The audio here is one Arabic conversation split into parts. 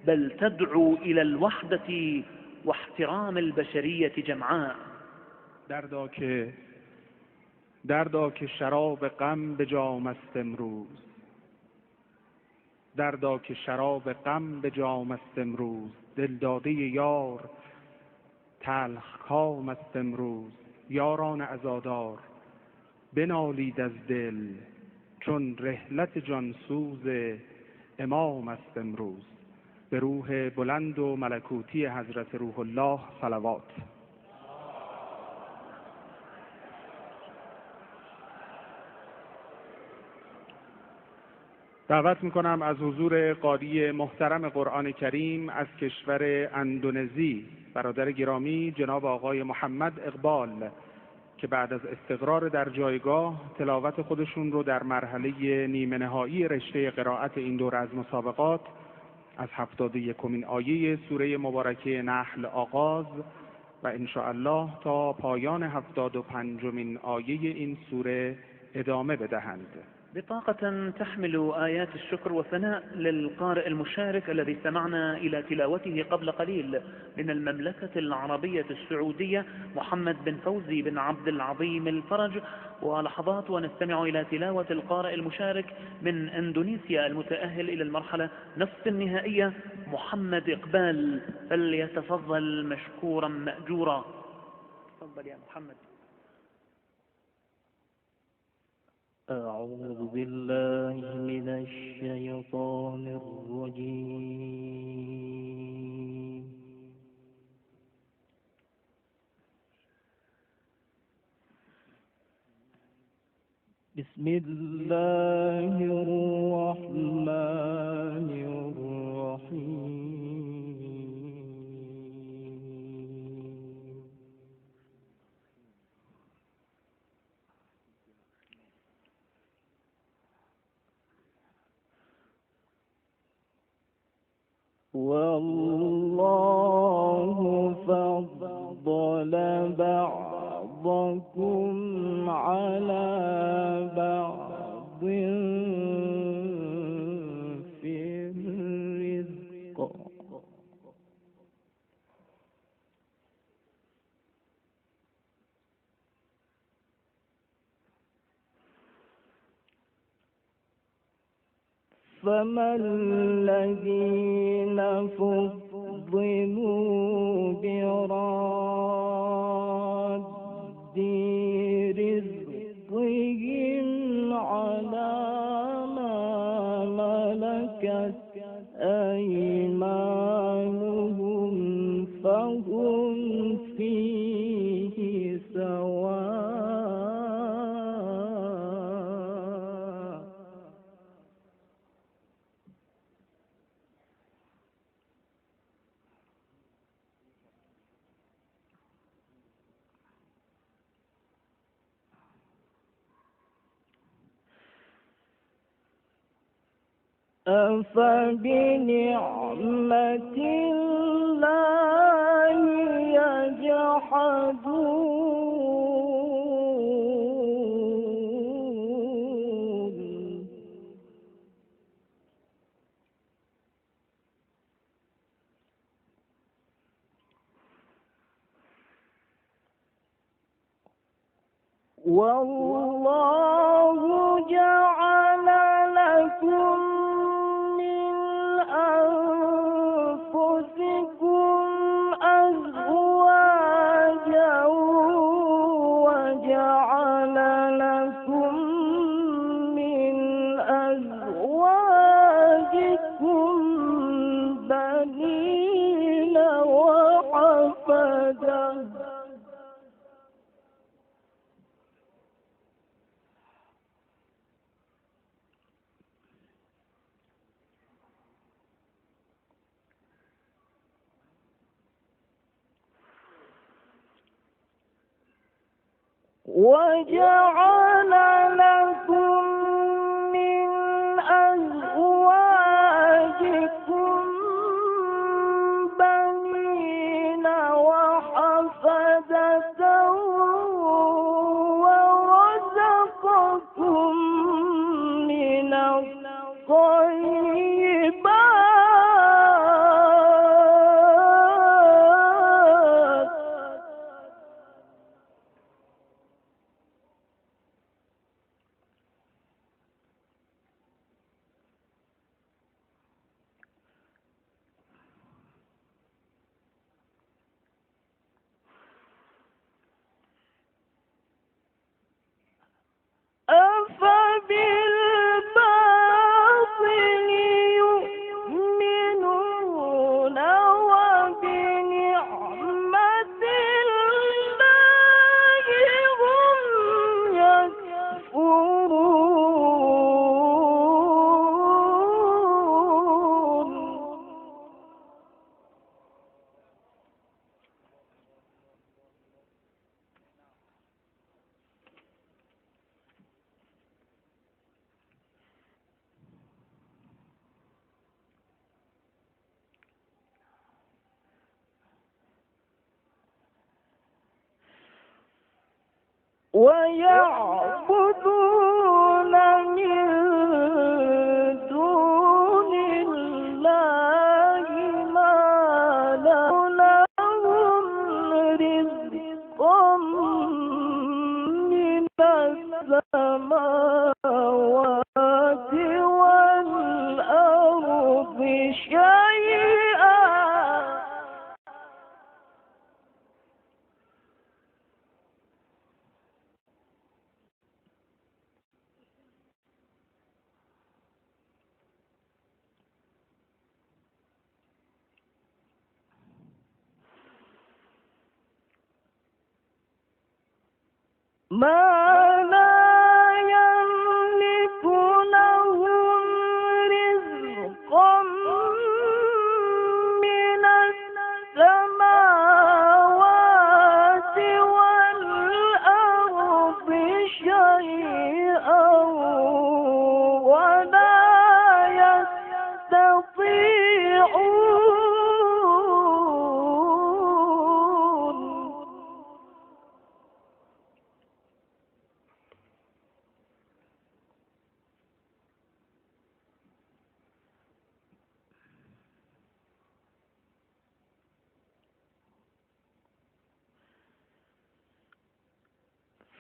بل تدعو إلى الوحدة واحترام البشرية جمعاء. دردا که شراب غم به جام است امروز، دردا که شراب غم به جام است امروز، دلداده یار تلخ کام است امروز. یاران عزادار بنالید از دل، چون رحلت جانسوز امام است امروز. به روح بلند و ملکوتی حضرت روح الله صلوات. دعوت میکنم از حضور قاری محترم قرآن کریم از کشور اندونزی برادر گرامی جناب آقای محمد اقبال که بعد از استقرار در جایگاه تلاوت خودشون رو در مرحله نیمه نهایی رشته قرائت این دوره از مسابقات از 71مین آیه سوره مبارکه نحل آغاز و انشاءالله تا پایان 75مین آیه این سوره ادامه بدهند. بطاقة تحمل آيات الشكر والثناء للقارئ المشارك الذي استمعنا إلى تلاوته قبل قليل من المملكة العربية السعودية محمد بن فوزي بن عبد العظيم الفرج. ولحظات ونستمع إلى تلاوة القارئ المشارك من إندونيسيا المتأهل إلى المرحلة نصف النهائية محمد إقبال، فليتفضل مشكورا مأجورا. تفضل يا محمد. أعوذ بالله من الشيطان الرجيم. بسم الله الرحمن الرحيم. والله فضل بعضكم على بعض في الرزق فما الذين فضلوا براد رزقهم على ما ملكت أيمانهم فهم فيه سواء. أفبنعمة الله يجحدون والله جعل لكم وجعل لكم من أزواجكم بنين وحفدة ورزقكم من الطيبات ويعبدون من دون الله ما لهم رزقا من السماوات والأرض شيئا. ما لا يملك لهم رزقا من السماوات والأرض شيئا ولا يستطيعون.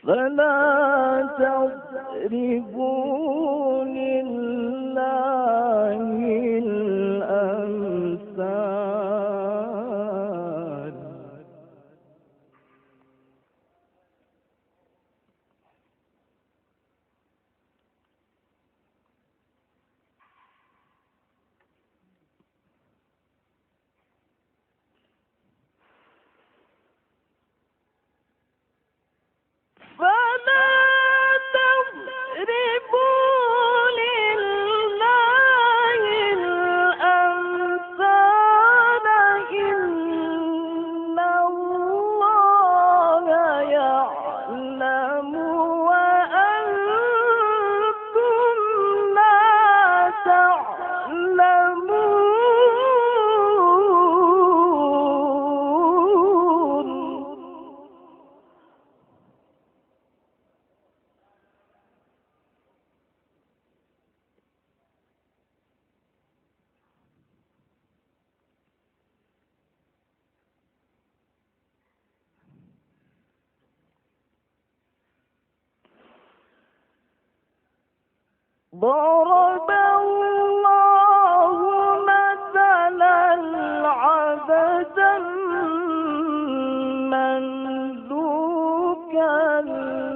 فلا تضربوا لله الأمثال. فلا تضربوا لله الأمثال إن الله يعلم وأنتم لا تعلمون. ضرب الله مثلا عبدا مملوكا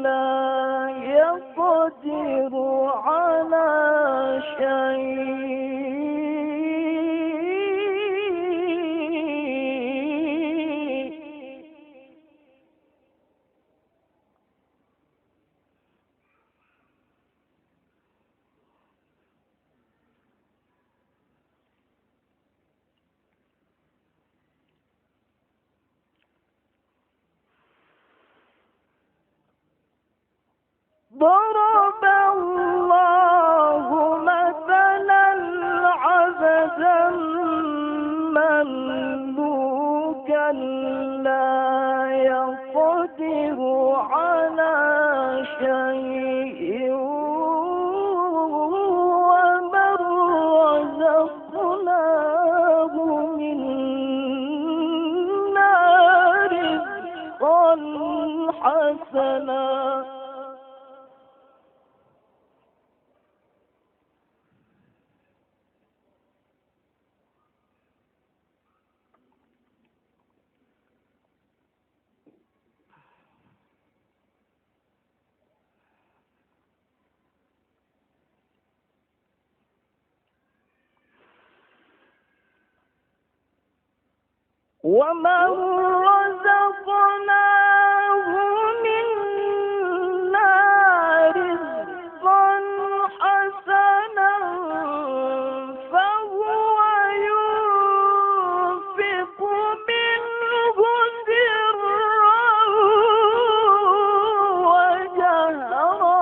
لا يقدر على شيء ضرب الله مثلا عبدا مملوكا لا يقدر على شيء ومن رزقناه منا رزقا حسنا ومن رزقناه منا رزقا حسنا فهو ينفق منه سرا وجهرا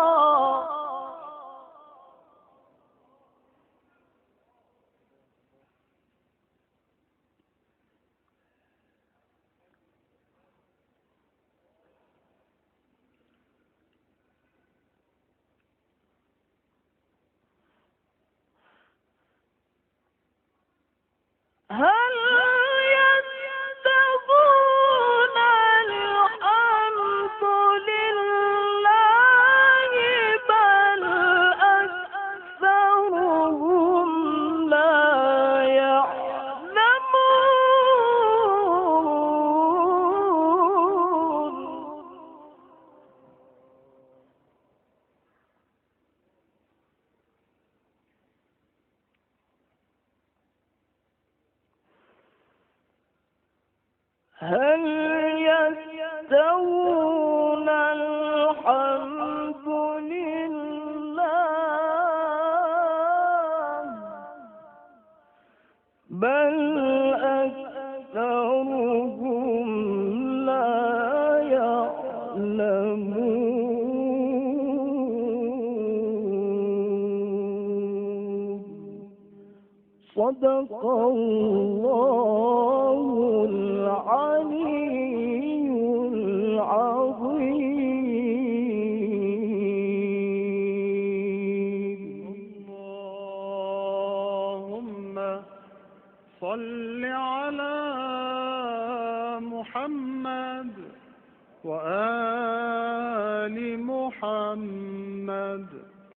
هل يستوون الحمد لله بل أكثرهم لا يعلمون. صدق الله العلي العظيم. اللهم صل على محمد وآل محمد